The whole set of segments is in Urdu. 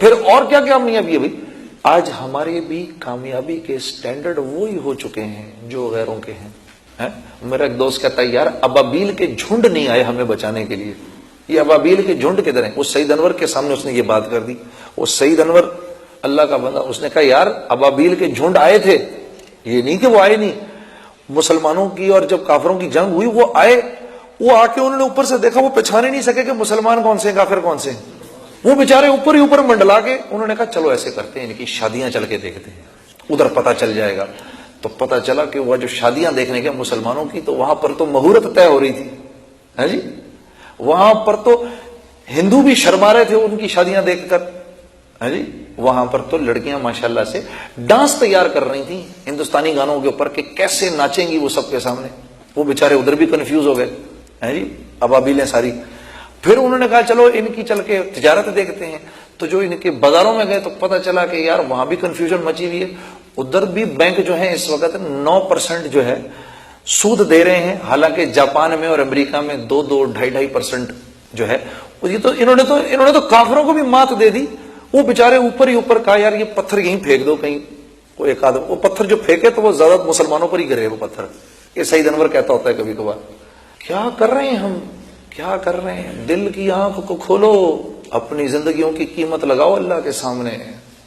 پھر اور کیا کامیابی ہے بھائی؟ آج ہمارے بھی کامیابی کے سٹینڈرڈ وہی ہو چکے ہیں جو غیروں کے ہیں۔ میرا ایک دوست کہتا ہے یار ابابیل کے جھنڈ نہیں آئے ہمیں بچانے کے لیے، یہ ابابیل کے جھنڈ کدھر ہیں؟ وہ سعید انور کے سامنے اس نے یہ بات کر دی۔ وہ سعید انور اللہ کا بندہ، اس نے کہا یار ابابیل کے جھنڈ آئے تھے، یہ نہیں کہ وہ آئے نہیں، مسلمانوں کی اور جب کافروں کی جنگ ہوئی وہ آئے، وہ آ کے انہوں نے اوپر سے دیکھا، وہ پہچانے نہیں سکے کہ مسلمان کون سے ہیں کافر کون سے ہیں، وہ بیچارے اوپر ہی اوپر منڈلا کے انہوں نے کہا چلو ایسے کرتے ہیں ان کی شادیاں چل کے دیکھتے ہیں، ادھر پتہ چل جائے گا۔ تو پتہ چلا کہ وہ جو شادیاں دیکھنے کے مسلمانوں کی، تو وہاں پر تو مہورت طے ہو رہی تھی، ہے جی، وہاں پر تو ہندو بھی شرما رہے تھے ان کی شادیاں دیکھ کر، ہے جی، وہاں پر تو لڑکیاں ماشاءاللہ سے ڈانس تیار کر رہی تھیں ہندوستانی گانوں کے اوپر کہ کیسے ناچیں گی وہ سب کے سامنے، وہ بیچارے ادھر بھی کنفیوز ہو گئے، ہے جی، ابابیلیں ساری۔ پھر انہوں نے کہا چلو ان کی چل کے تجارت دیکھتے ہیں، تو جو ان کے بازاروں میں گئے تو پتہ چلا کہ یار وہاں بھی کنفیوژن مچی ہوئی ہے، ادھر بھی بینک جو ہے اس وقت 9% جو ہے سود دے رہے ہیں، حالانکہ جاپان میں اور امریکہ میں 2-2, 2.5% جو ہے، یہ تو انہوں نے تو کافروں کو بھی مات دے دی۔ وہ بیچارے اوپر ہی اوپر کہا یار یہ پتھر یہیں پھینک دو کہیں، کوئی ایک آدم وہ پتھر جو پھینکے تو وہ زیادہ مسلمانوں پر ہی گرے وہ پتھر۔ یہ سعید انور کہتا ہوتا ہے کبھی کبھار، کیا کر رہے ہیں ہم، کیا کر رہے ہیں؟ دل کی آنکھ کو کھولو، اپنی زندگیوں کی قیمت لگاؤ اللہ کے سامنے۔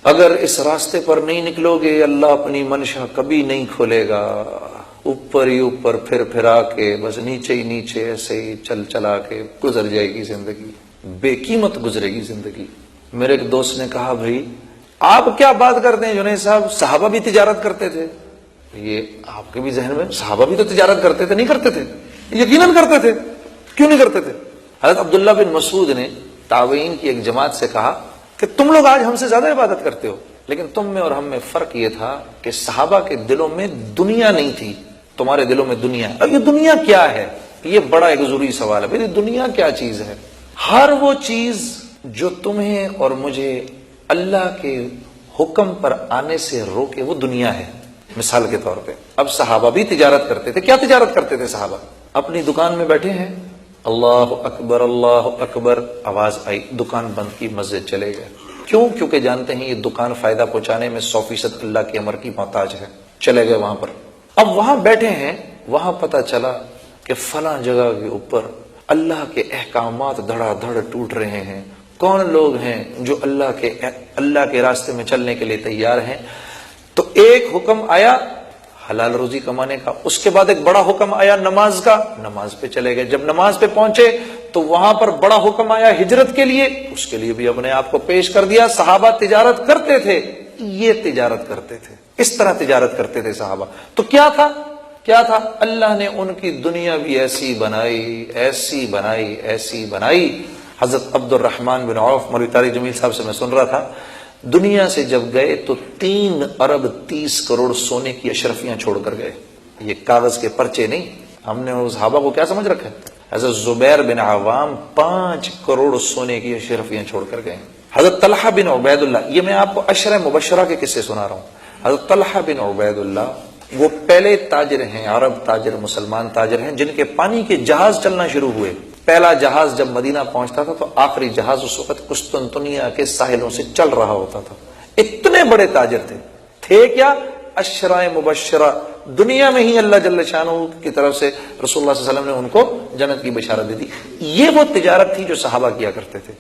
اگر اس راستے پر نہیں نکلو گے اللہ اپنی منشا کبھی نہیں کھولے گا۔ اوپر ہی اوپر پھر پھرا کے بس نیچے ہی نیچے ایسے ہی چلا کے گزر جائے گی زندگی، بے قیمت گزرے گی زندگی۔ میرے ایک دوست نے کہا بھائی آپ کیا بات کرتے ہیں جنید صاحب، صحابہ بھی تجارت کرتے تھے؟ یہ آپ کے بھی ذہن میں صحابہ بھی تو تجارت کرتے تھے؟ نہیں کرتے تھے، یقیناً کرتے تھے، کیوں نہیں کرتے تھے؟ حضرت عبداللہ بن مسعود نے تابعین کی ایک جماعت سے کہا کہ تم لوگ آج ہم سے زیادہ عبادت کرتے ہو، لیکن تم میں اور ہم میں فرق یہ تھا کہ صحابہ کے دلوں میں دنیا نہیں تھی، تمہارے دلوں میں دنیا۔ اب یہ دنیا کیا ہے؟ یہ بڑا ایک ضروری سوال ہے، بھائی دنیا کیا چیز ہے؟ ہر وہ چیز جو تمہیں اور مجھے اللہ کے حکم پر آنے سے روکے وہ دنیا ہے۔ مثال کے طور پہ اب صحابہ بھی تجارت کرتے تھے، کیا تجارت کرتے تھے صحابہ؟ اپنی دکان میں بیٹھے ہیں، اللہ اکبر اللہ اکبر، آواز آئی، دکان بند کی، مسجد چلے گئے۔ کیوں؟ کیونکہ جانتے ہیں یہ دکان فائدہ پہنچانے میں 100% اللہ کے امر کی محتاج ہے، چلے گئے وہاں پر۔ اب وہاں بیٹھے ہیں، وہاں پتہ چلا کہ فلاں جگہ کے اوپر اللہ کے احکامات دھڑا دھڑ ٹوٹ رہے ہیں۔ کون لوگ ہیں جو اللہ کے راستے میں چلنے کے لیے تیار ہیں؟ تو ایک حکم آیا حلال روزی کمانے کا، اس کے بعد ایک بڑا حکم آیا نماز کا، نماز پہ چلے گئے۔ جب نماز پہ پہنچے تو وہاں پر بڑا حکم آیا ہجرت کے لیے، اس کے لیے بھی اپنے آپ کو پیش کر دیا۔ صحابہ تجارت کرتے تھے، یہ تجارت کرتے تھے، اس طرح تجارت کرتے تھے صحابہ۔ تو کیا تھا؟ کیا تھا؟ اللہ نے ان کی دنیا بھی ایسی بنائی، ایسی بنائی، ایسی بنائی۔ حضرت عبد الرحمن بن عوف، مولوی طارق جمیل صاحب سے میں سن رہا تھا، دنیا سے جب گئے تو 3 ارب 30 کروڑ سونے کی اشرفیاں چھوڑ کر گئے۔ یہ کاغذ کے پرچے نہیں، ہم نے اس صحابہ کو کیا سمجھ رکھا ہے؟ حضرت زبیر بن عوام 5 کروڑ سونے کی اشرفیاں چھوڑ کر گئے۔ حضرت طلحہ بن عبید اللہ، یہ میں آپ کو عشرہ مبشرہ کے قصے سنا رہا ہوں۔ حضرت طلحہ بن عبید اللہ وہ پہلے تاجر ہیں، عرب تاجر، مسلمان تاجر ہیں جن کے پانی کے جہاز چلنا شروع ہوئے۔ پہلا جہاز جب مدینہ پہنچتا تھا تو آخری جہاز اس وقت قسطنطنیہ کے ساحلوں سے چل رہا ہوتا تھا۔ اتنے بڑے تاجر تھے کیا؟ عشرہ مبشرہ، دنیا میں ہی اللہ جل شانہ کی طرف سے رسول اللہ صلی اللہ علیہ وسلم نے ان کو جنت کی بشارت دے دی۔ یہ وہ تجارت تھی جو صحابہ کیا کرتے تھے،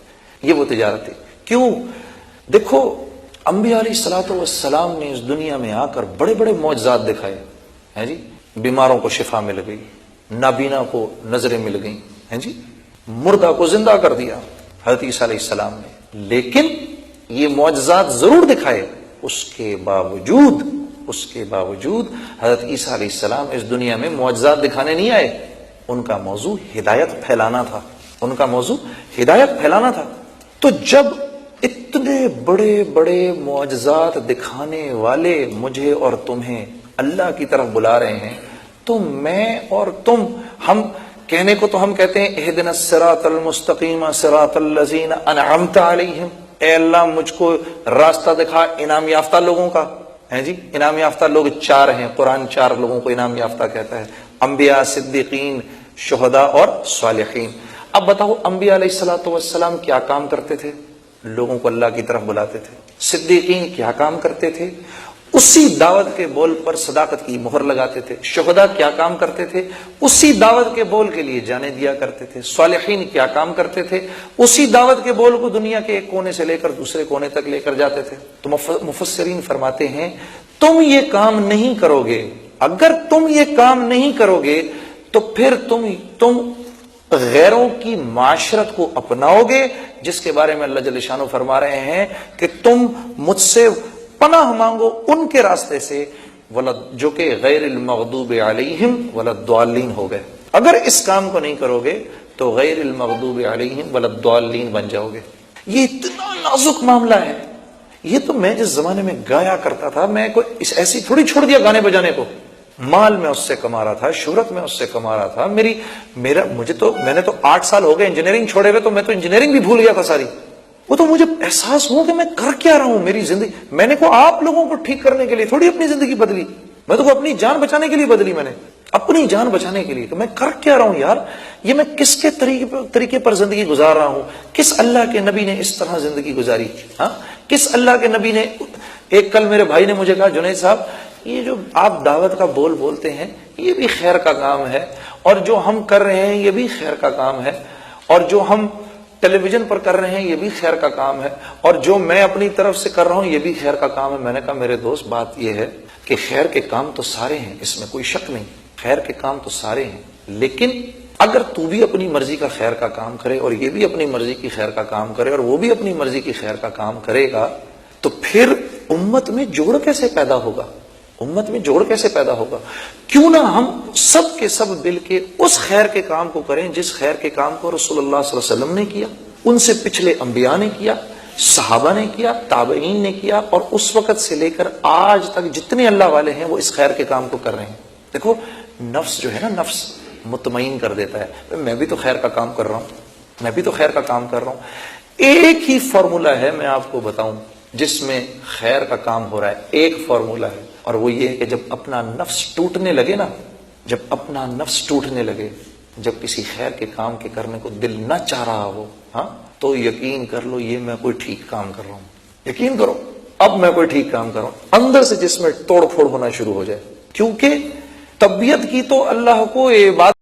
یہ وہ تجارت تھی۔ کیوں؟ دیکھو انبیاء علیہ الصلوۃ والسلام نے اس دنیا میں آ کر بڑے بڑے معجزات دکھائے ہیں جی، بیماروں کو شفا مل گئی، نابینا کو نظریں مل گئیں ہیں جی، مردہ کو زندہ کر دیا حضرت عیسیٰ علیہ السلام نے، لیکن یہ معجزات ضرور دکھائے، اس کے باوجود حضرت عیسیٰ علیہ السلام اس دنیا میں معجزات دکھانے نہیں آئے، ان کا موضوع ہدایت پھیلانا تھا، ان کا موضوع ہدایت پھیلانا تھا۔ تو جب اتنے بڑے بڑے معجزات دکھانے والے مجھے اور تمہیں اللہ کی طرف بلا رہے ہیں، تو میں اور تم، ہم کہنے کو تو ہم کہتے ہیں اہدنا الصراط المستقیم صراط الذین انعمت علیہم، اے اللہ مجھ کو راستہ دکھا انعام یافتہ لوگوں کا، ہیں جی، انعام یافتہ لوگ 4 ہیں، قرآن 4 لوگوں کو انعام یافتہ کہتا ہے، انبیاء، صدیقین، شہداء اور صالحین۔ اب بتاؤ انبیاء علیہ الصلوۃ والسلام کیا کام کرتے تھے؟ لوگوں کو اللہ کی طرف بلاتے تھے۔ صدیقین کیا کام کرتے تھے؟ اسی دعوت کے بول پر صداقت کی مہر لگاتے تھے۔ شہداء کیا کام کرتے تھے؟ اسی دعوت کے بول کے لیے جانیں دیا کرتے تھے۔ صالحین کیا کام کرتے تھے؟ اسی دعوت کے بول کو دنیا کے ایک کونے سے لے کر دوسرے کونے تک لے کر جاتے تھے۔ تو مفسرین فرماتے ہیں تم یہ کام نہیں کرو گے، اگر تم یہ کام نہیں کرو گے تو پھر تم غیروں کی معاشرت کو اپناؤ گے، جس کے بارے میں اللہ جل شانہ فرما رہے ہیں کہ تم مجھ سے پناہ مانگو ان کے راستے سے جو کہ غیر المغضوب علیہم ولا الضالین ہو گئے۔ اگر اس کام کو نہیں کرو گے تو غیر المغضوب علیہم ولا الضالین بن جاؤ گے۔ یہ اتنا نازک معاملہ ہے۔ یہ تو میں جس زمانے میں گایا کرتا تھا، میں کوئی ایسی تھوڑی چھوڑ دیا گانے بجانے کو۔ مال میں اس سے کما رہا تھا، شہرت میں اس سے کما رہا تھا۔ میں نے تو 8 سال ہو گئے انجینئرنگ چھوڑے ہوئے، تو میں تو انجینئرنگ بھی بھول گیا تھا ساری۔ وہ تو مجھے احساس ہوا کہ میں کر کیا رہا ہوں میری زندگی۔ میں نے کو آپ لوگوں کو ٹھیک کرنے کے لیے تھوڑی اپنی زندگی بدلی، میں تو کو اپنی جان بچانے کے لیے بدلی، میں نے اپنی جان بچانے کے لیے۔ تو میں کر کیا رہا ہوں یار؟ یہ میں کس کے طریقے پر زندگی گزار رہا ہوں؟ کس اللہ کے نبی نے اس طرح زندگی گزاری؟ ہاں، کس اللہ کے نبی نے؟ ایک کل میرے بھائی نے مجھے کہا جنید صاحب یہ جو آپ دعوت کا بول بولتے ہیں یہ بھی خیر کا کام ہے، اور جو ہم کر رہے ہیں یہ بھی خیر کا کام ہے، اور جو ہم ٹیلی ویژن پر کر رہے ہیں یہ بھی خیر کا کام ہے، اور جو میں اپنی طرف سے کر رہا ہوں یہ بھی خیر کا کام ہے۔ میں نے کہا میرے دوست بات یہ ہے کہ خیر کے کام تو سارے ہیں، اس میں کوئی شک نہیں، خیر کے کام تو سارے ہیں، لیکن اگر تو بھی اپنی مرضی کا خیر کا کام کرے اور یہ بھی اپنی مرضی کی خیر کا کام کرے اور وہ بھی اپنی مرضی کی خیر کا کام کرے گا تو پھر امت میں جوڑ کیسے پیدا ہوگا؟ امت میں جوڑ کیسے پیدا ہوگا؟ کیوں نہ ہم سب کے سب مل کے اس خیر کے کام کو کریں جس خیر کے کام کو رسول اللہ صلی اللہ علیہ وسلم نے کیا، ان سے پچھلے انبیاء نے کیا، صحابہ نے کیا، تابعین نے کیا، اور اس وقت سے لے کر آج تک جتنے اللہ والے ہیں وہ اس خیر کے کام کو کر رہے ہیں۔ دیکھو نفس جو ہے نا، نفس مطمئن کر دیتا ہے میں بھی تو خیر کا کام کر رہا ہوں، میں بھی تو خیر کا کام کر رہا ہوں۔ ایک ہی فارمولہ ہے میں آپ کو بتاؤں جس میں خیر کا کام ہو رہا ہے، ایک فارمولہ ہے، اور وہ یہ ہے کہ جب اپنا نفس ٹوٹنے لگے نا، جب اپنا نفس ٹوٹنے لگے، جب کسی خیر کے کام کے کرنے کو دل نہ چاہ رہا ہو، ہاں، تو یقین کر لو یہ میں کوئی ٹھیک کام کر رہا ہوں۔ یقین کرو اب میں کوئی ٹھیک کام کر رہا ہوں، اندر سے جس میں توڑ پھوڑ ہونا شروع ہو جائے، کیونکہ طبیعت کی تو اللہ کو یہ بات